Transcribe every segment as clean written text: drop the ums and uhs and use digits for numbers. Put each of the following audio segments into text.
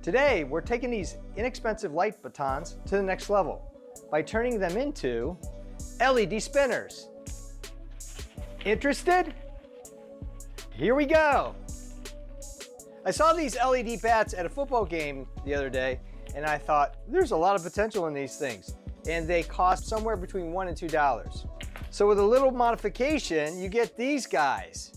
Today, we're taking these inexpensive light batons to the next level by turning them into LED spinners. Interested? Here we go. I saw these LED bats at a football game the other day, and I thought, there's a lot of potential in these things. And they cost somewhere between $1 and $2. So with a little modification, you get these guys.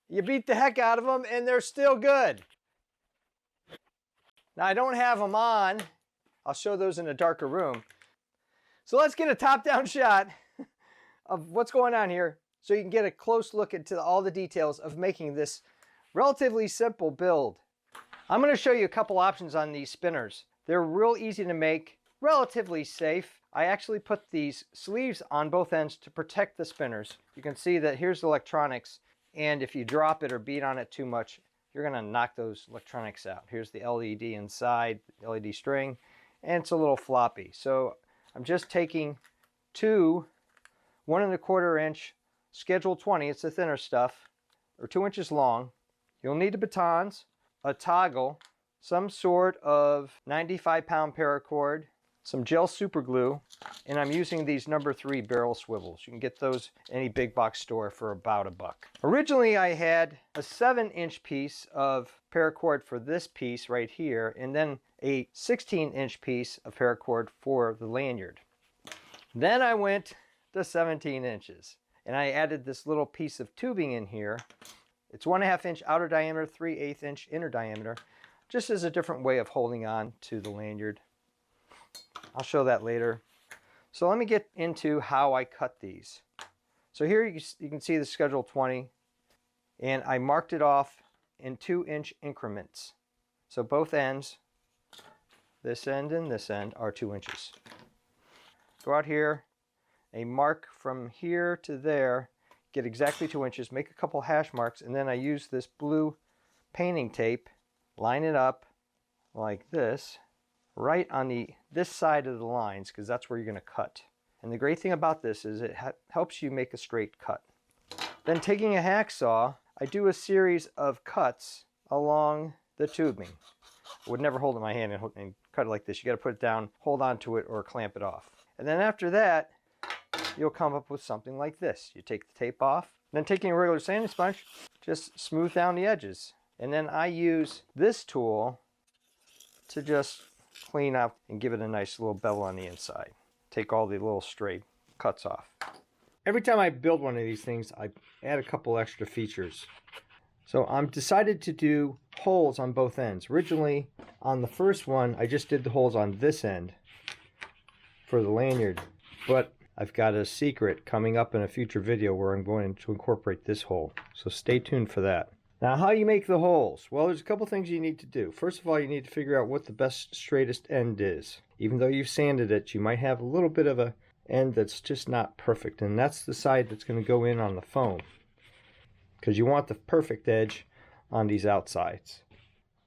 You beat the heck out of them and they're still good. Now I don't have them on. I'll show those in a darker room. So let's get a top-down shot of what's going on here so you can get a close look into all the details of making this relatively simple build. I'm going to show you a couple options on these spinners. They're real easy to make, relatively safe. I actually put these sleeves on both ends to protect the spinners. You can see that here's the electronics. And if you drop it or beat on it too much, you're going to knock those electronics out. Here's the LED inside, LED string, and it's a little floppy. So I'm just taking two 1 1/4 inch Schedule 20, it's the thinner stuff, or 2 inches long. You'll need the batons, a toggle, some sort of 95-pound paracord, some gel super glue, and I'm using these No. 3 barrel swivels. You can get those in any big box store for about $1. Originally I had a 7-inch piece of paracord for this piece right here, and then a 16-inch piece of paracord for the lanyard. Then I went to 17 inches, and I added this little piece of tubing in here. It's 1/2 inch outer diameter, 3/8 inch inner diameter, just as a different way of holding on to the lanyard. I'll show that later. So let me get into how I cut these. So here you can see the Schedule 20, and I marked it off in 2-inch increments. So both ends, this end and this end, are 2 inches. Go out here, a mark from here to there, get exactly 2 inches, make a couple hash marks, and then I use this blue painting tape, line it up like this, right on this side of the lines, because that's where you're going to cut. And the great thing about this is it helps you make a straight cut. Then taking a hacksaw, I do a series of cuts along the tubing. I would never hold it in my hand and cut it like this. You got to put it down, hold on to it, or clamp it off. And then after that, you'll come up with something like this. You take the tape off, then taking a regular sanding sponge, just smooth down the edges. And then I use this tool to just clean up and give it a nice little bevel on the inside. Take all the little stray cuts off. Every time I build one of these things, I add a couple extra features. So I'm decided to do holes on both ends. Originally, on the first one, I just did the holes on this end for the lanyard. But I've got a secret coming up in a future video where I'm going to incorporate this hole. So stay tuned for that. Now, how you make the holes? Well, there's a couple things you need to do. First of all, you need to figure out what the best straightest end is. Even though you've sanded it, you might have a little bit of a end that's just not perfect, and that's the side that's going to go in on the foam, because you want the perfect edge on these outsides.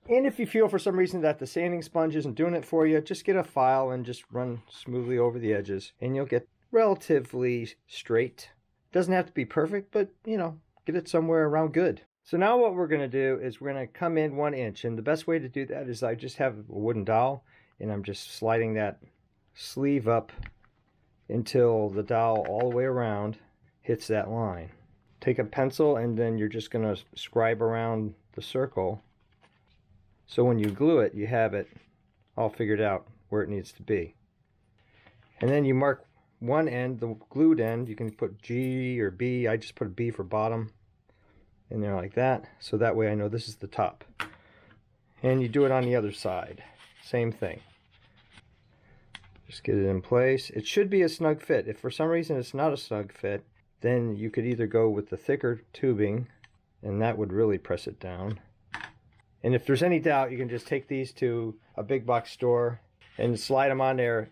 And if you feel for some reason that the sanding sponge isn't doing it for you, just get a file and just run smoothly over the edges, and you'll get relatively straight. Doesn't have to be perfect, but you know, get it somewhere around good. So now what we're going to do is we're going to come in 1 inch, and the best way to do that is I just have a wooden dowel, and I'm just sliding that sleeve up until the dowel all the way around hits that line. Take a pencil, and then you're just going to scribe around the circle, so when you glue it, you have it all figured out where it needs to be. And then you mark one end, the glued end. You can put G or B. I just put a B for bottom in there like that, so that way I know this is the top. And you do it on the other side, same thing. Just get it in place. It should be a snug fit. If for some reason it's not a snug fit, then you could either go with the thicker tubing, and that would really press it down. And if there's any doubt, you can just take these to a big box store and slide them on there.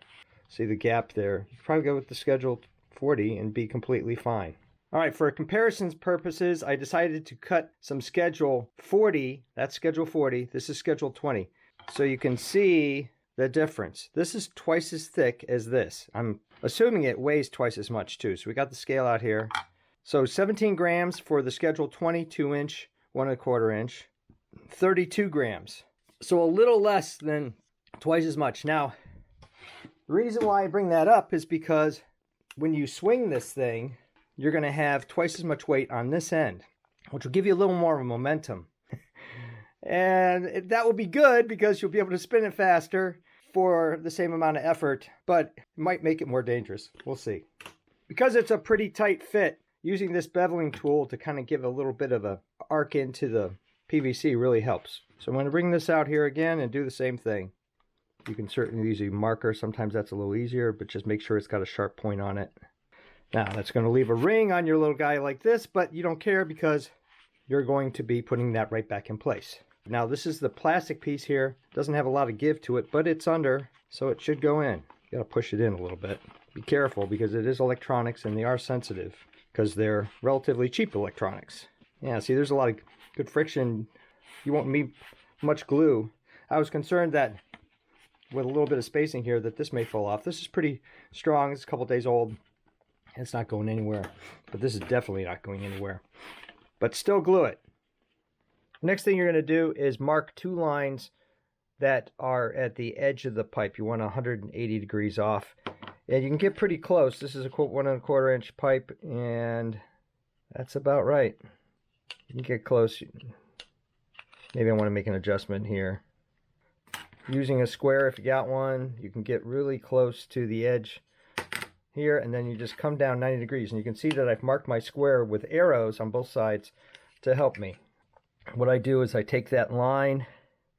See the gap there? You can probably go with the Schedule 40 and be completely fine. All right, for comparisons purposes, I decided to cut some Schedule 40. That's Schedule 40. This is Schedule 20. So you can see the difference. This is twice as thick as this. I'm assuming it weighs twice as much too. So we got the scale out here. So 17 grams for the Schedule 20 2-inch, 1 1/4 inch. 32 grams. So a little less than twice as much. Now, the reason why I bring that up is because when you swing this thing, you're going to have twice as much weight on this end, which will give you a little more of a momentum. And that will be good because you'll be able to spin it faster for the same amount of effort, but it might make it more dangerous. We'll see. Because it's a pretty tight fit, using this beveling tool to kind of give a little bit of a arc into the PVC really helps. So I'm going to bring this out here again and do the same thing. You can certainly use a marker. Sometimes that's a little easier, but just make sure it's got a sharp point on it. Now that's going to leave a ring on your little guy like this, but you don't care because you're going to be putting that right back in place. Now this is the plastic piece here. Doesn't have a lot of give to it, but it's under, so it should go in. You got to push it in a little bit. Be careful because it is electronics and they are sensitive because they're relatively cheap electronics. Yeah, see, there's a lot of good friction. You won't need much glue. I was concerned that with a little bit of spacing here that this may fall off. This is pretty strong. It's a couple days old. It's not going anywhere, but this is definitely not going anywhere. But still glue it. Next thing you're going to do is mark 2 lines that are at the edge of the pipe. You want 180 degrees off. And you can get pretty close. This is a 1 1/4 inch pipe, and that's about right. You can get close. Maybe I want to make an adjustment here. Using a square, if you got one, you can get really close to the edge here, and then you just come down 90 degrees. And you can see that I've marked my square with arrows on both sides to help me. What I do is I take that line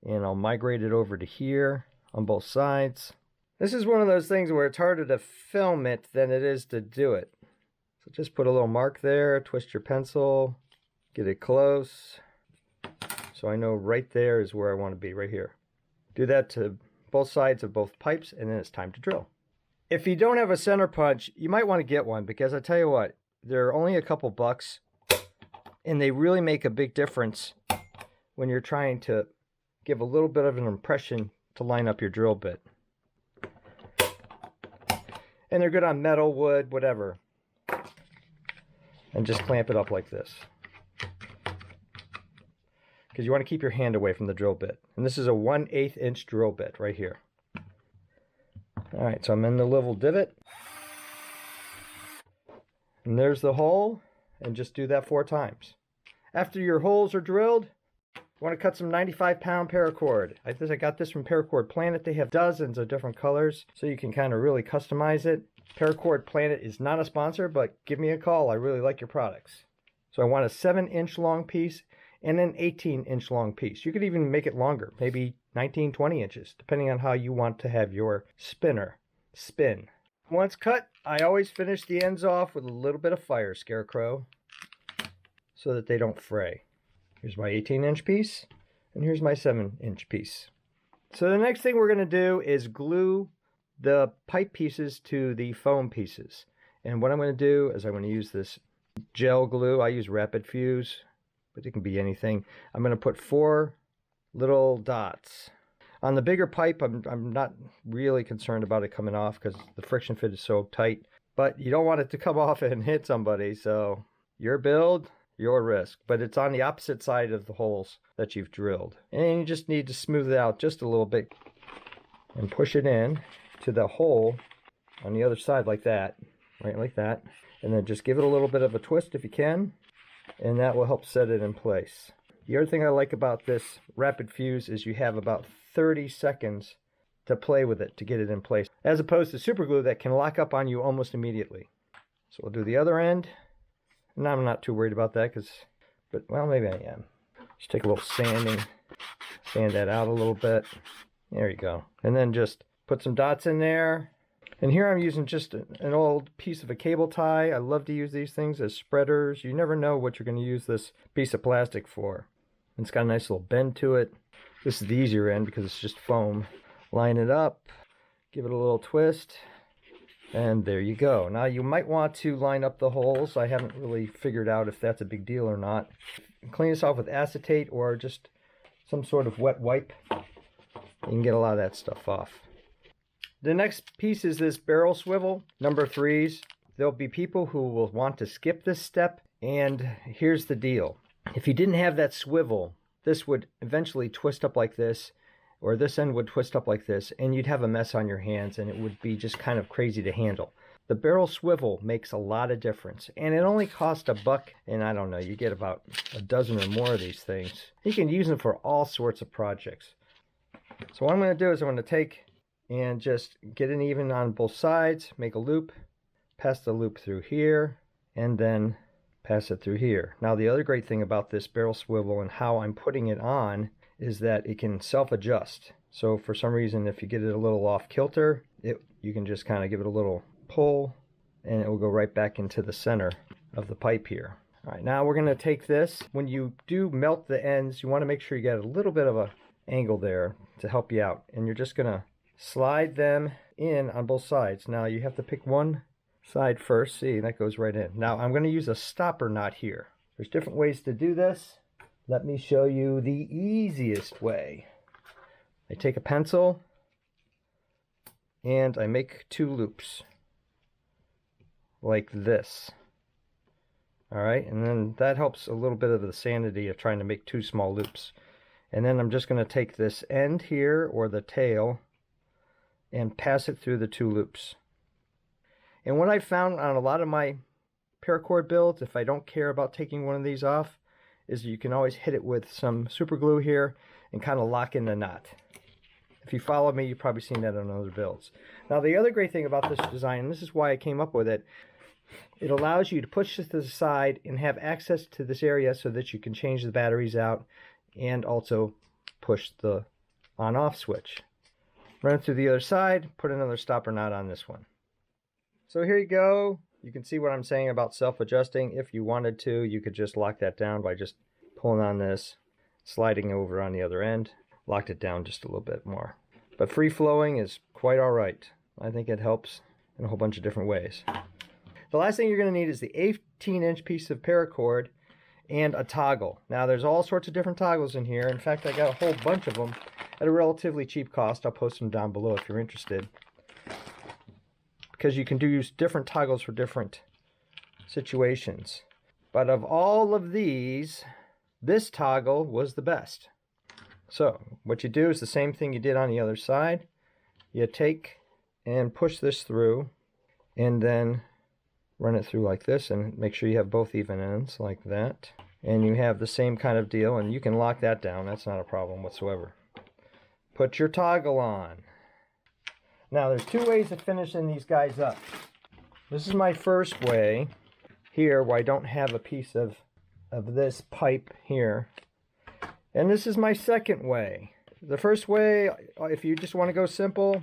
and I'll migrate it over to here on both sides. This is one of those things where it's harder to film it than it is to do it. So just put a little mark there, twist your pencil, get it close. So I know right there is where I want to be, right here. Do that to both sides of both pipes, and then it's time to drill. If you don't have a center punch, you might want to get one, because I tell you what, they're only a couple bucks, and they really make a big difference when you're trying to give a little bit of an impression to line up your drill bit. And they're good on metal, wood, whatever. And just clamp it up like this, because you want to keep your hand away from the drill bit. And this is a 1/8 inch drill bit right here. Alright, so I'm in the little divot. And there's the hole. And just do that 4 times. After your holes are drilled, you want to cut some 95-pound paracord. I got this from Paracord Planet. They have dozens of different colors, so you can kind of really customize it. Paracord Planet is not a sponsor, but give me a call. I really like your products. So I want a 7-inch long piece and an 18-inch long piece. You could even make it longer, maybe 19, 20 inches, depending on how you want to have your spinner spin. Once cut, I always finish the ends off with a little bit of fire scarecrow so that they don't fray. Here's my 18-inch piece, and here's my 7-inch piece. So the next thing we're going to do is glue the pipe pieces to the foam pieces. And what I'm going to do is I'm going to use this gel glue. I use Rapid Fuse, but it can be anything. I'm going to put 4 little dots. On the bigger pipe, I'm not really concerned about it coming off because the friction fit is so tight. But you don't want it to come off and hit somebody, so your build, your risk. But it's on the opposite side of the holes that you've drilled. And you just need to smooth it out just a little bit and push it in to the hole on the other side like that, right like that. And then just give it a little bit of a twist if you can, and that will help set it in place. The other thing I like about this Rapid Fuse is you have about 30 seconds to play with it to get it in place, as opposed to super glue that can lock up on you almost immediately. So we'll do the other end. And I'm not too worried about that but well, maybe I am. Just take a little sanding, sand that out a little bit. There you go. And then just put some dots in there. And here I'm using just an old piece of a cable tie. I love to use these things as spreaders. You never know what you're going to use this piece of plastic for. It's got a nice little bend to it. This is the easier end because it's just foam. Line it up, give it a little twist, and there you go. Now you might want to line up the holes. I haven't really figured out if that's a big deal or not. Clean this off with acetate or just some sort of wet wipe. You can get a lot of that stuff off. The next piece is this barrel swivel, number 3s. There'll be people who will want to skip this step, and here's the deal. If you didn't have that swivel, this would eventually twist up like this, or this end would twist up like this, and you'd have a mess on your hands, and it would be just kind of crazy to handle. The barrel swivel makes a lot of difference, and it only costs $1, and I don't know, you get about a dozen or more of these things. You can use them for all sorts of projects. So what I'm going to do is I'm going to take and just get it even on both sides, make a loop, pass the loop through here, and then pass it through here. Now the other great thing about this barrel swivel and how I'm putting it on is that it can self-adjust. So for some reason, if you get it a little off kilter, you can just kind of give it a little pull and it will go right back into the center of the pipe here. All right, now we're going to take this. When you do melt the ends, you want to make sure you get a little bit of an angle there to help you out. And you're just going to slide them in on both sides. Now you have to pick one side first. See, that goes right in. Now I'm going to use a stopper knot here. There's different ways to do this. Let me show you the easiest way. I take a pencil and I make 2 loops like this. All right, and then that helps a little bit of the sanity of trying to make 2 small loops. And then I'm just going to take this end here, or the tail, and pass it through the 2 loops. And what I found on a lot of my paracord builds, if I don't care about taking one of these off, is you can always hit it with some super glue here and kind of lock in the knot. If you follow me, you've probably seen that on other builds. Now the other great thing about this design, and this is why I came up with it, it allows you to push this to the side and have access to this area so that you can change the batteries out and also push the on-off switch. Run it through the other side, put another stopper knot on this one. So here you go. You can see what I'm saying about self-adjusting. If you wanted to, you could just lock that down by just pulling on this, sliding over on the other end, locked it down just a little bit more. But free-flowing is quite all right. I think it helps in a whole bunch of different ways. The last thing you're going to need is the 18-inch piece of paracord and a toggle. Now there's all sorts of different toggles in here. In fact, I got a whole bunch of them at a relatively cheap cost. I'll post them down below if you're interested. Because you can use different toggles for different situations. But of all of these, this toggle was the best. So what you do is the same thing you did on the other side. You take and push this through and then run it through like this, and make sure you have both even ends like that. And you have the same kind of deal, and you can lock that down. That's not a problem whatsoever. Put your toggle on. Now there's 2 ways of finishing these guys up. This is my first way here, where I don't have a piece of this pipe here. And this is my second way. The first way, if you just want to go simple,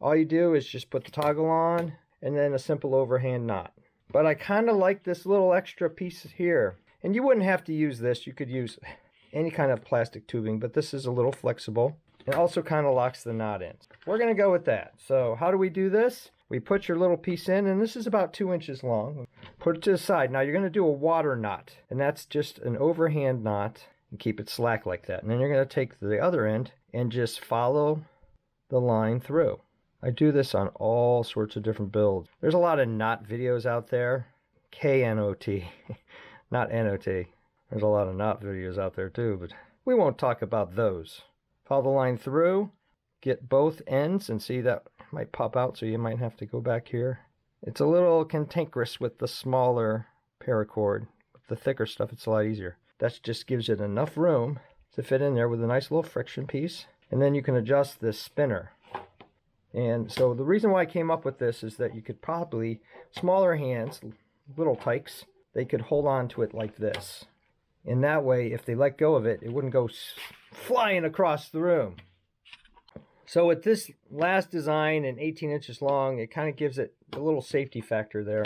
all you do is just put the toggle on and then a simple overhand knot. But I kind of like this little extra piece here. And you wouldn't have to use this. You could use any kind of plastic tubing, but this is a little flexible. It also kind of locks the knot in. We're going to go with that. So how do we do this? We put your little piece in, and this is about 2 inches long. Put it to the side. Now you're going to do a water knot, and that's just an overhand knot, and keep it slack like that. And then you're going to take the other end and just follow the line through. I do this on all sorts of different builds. There's a lot of knot videos out there. K-N-O-T, not N-O-T. There's a lot of knot videos out there too, but we won't talk about those. Follow the line through, get both ends, and see that might pop out, so you might have to go back here. It's a little cantankerous with the smaller paracord. With the thicker stuff, it's a lot easier. That just gives it enough room to fit in there with a nice little friction piece. And then you can adjust this spinner. And so the reason why I came up with this is that you could probably, smaller hands, little tykes, they could hold on to it like this. And that way, if they let go of it, it wouldn't go flying across the room. So with this last design and 18 inches long, it kind of gives it a little safety factor there.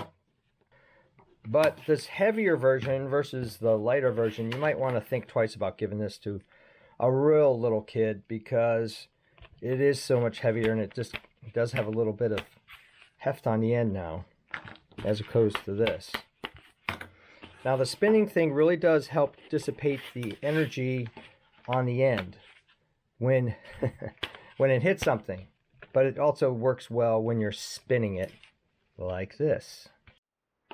But this heavier version versus the lighter version, you might want to think twice about giving this to a real little kid, because it is so much heavier, and it does have a little bit of heft on the end now, as opposed to this. Now the spinning thing really does help dissipate the energy on the end when when it hits something, but it also works well when you're spinning it like this.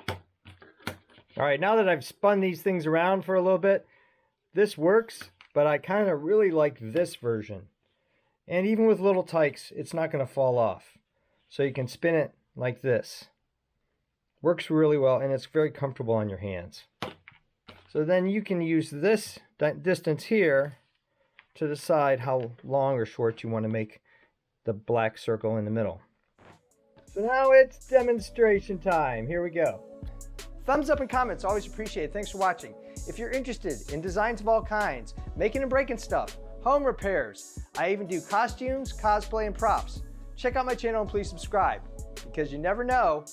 All right, now that I've spun these things around for a little bit, this works, but I kind of really like this version. And even with little tykes, it's not going to fall off. So you can spin it like this. Works really well, and it's very comfortable on your hands. So then you can use this distance here to decide how long or short you want to make the black circle in the middle. So now it's demonstration time. Here we go. Thumbs up and comments, always appreciated. Thanks for watching. If you're interested in designs of all kinds, making and breaking stuff, home repairs, I even do costumes, cosplay, and props. Check out my channel and please subscribe, because you never know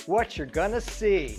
what you're gonna see.